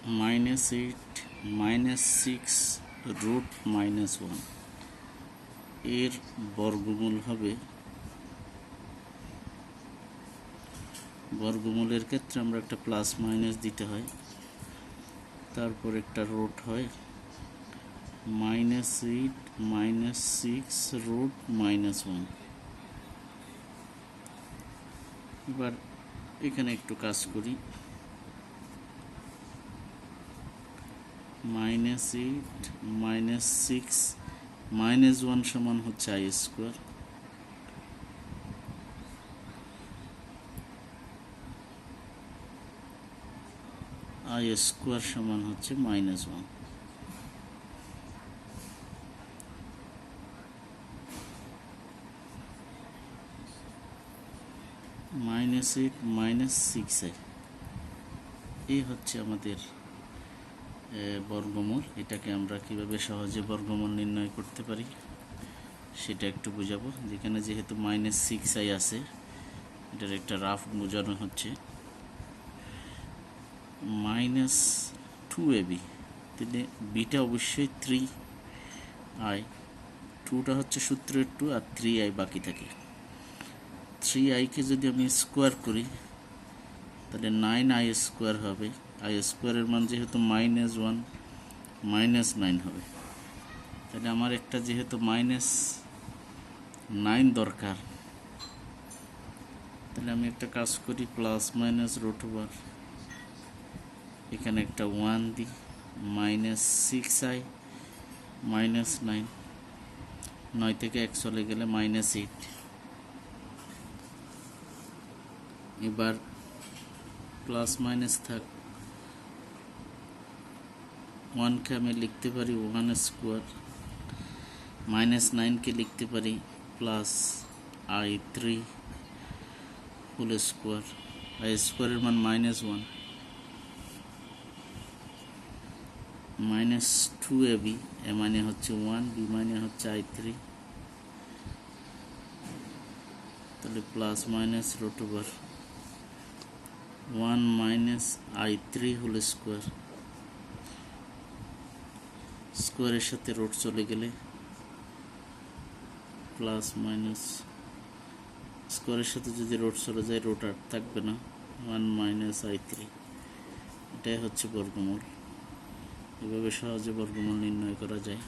-8 -6 root -1 এর বর্গমূল হবে। বর্গমূলের ক্ষেত্রে আমরা একটা প্লাস মাইনাস দিতে হয়, তারপর একটা রুট হয় -8 -6 রুট -1। এবার এখানে একটু কাজ করি। -8 -6 -1 সমান হচ্ছে i স্কোয়ার, i স্কোয়ার সমান হচ্ছে -1। -8 -6i এই হচ্ছে আমাদের বর্গমূল। এটাকে আমরা কিভাবে সহজে বর্গমূল নির্ণয় করতে পারি সেটা একটু বোঝাবো। যেখানে যেহেতু -6i আছে, এটার একটা রাফ বোঝানো হচ্ছে। -2ab, তাহলে বিটা অবশ্যই 3i, 2টা হচ্ছে সূত্রের 2 আর 3i বাকি থাকে। 3i-কে যদি আমি স্কোয়ার করি তাহলে 9i স্কোয়ার হবে। i স্কোয়ারের মান যেহেতু -1 -9 হবে, তাহলে আমার একটা যেহেতু -9 দরকার, তাহলে আমি একটা কাজ করি, প্লাস মাইনাস রুট ওভার, এখানে একটা 1 দিই, -6i -9, 9 থেকে 1 চলে গেলে -8। এবার প্লাস মাইনাস থাক, 1কে আমি লিখতে পারি 1 স্কোয়ার, -9কে লিখতে পারি plus i3 whole square. i স্কোয়ারের মান -1, -2ab, এ মানে হচ্ছে 1, বি মানে হচ্ছে i3, তাহলে plus minus root over 1 i3 whole square. স্কোয়ারের সাথে রুট চলে গেলে প্লাস মাইনাস, স্কোয়ারের সাথে যদি রুট চলে যায় রুট আর থাকবে না, 1 i3। এটাই হচ্ছে বর্গমূল। এভাবে সহজে বর্গমূল নির্ণয় করা যায়।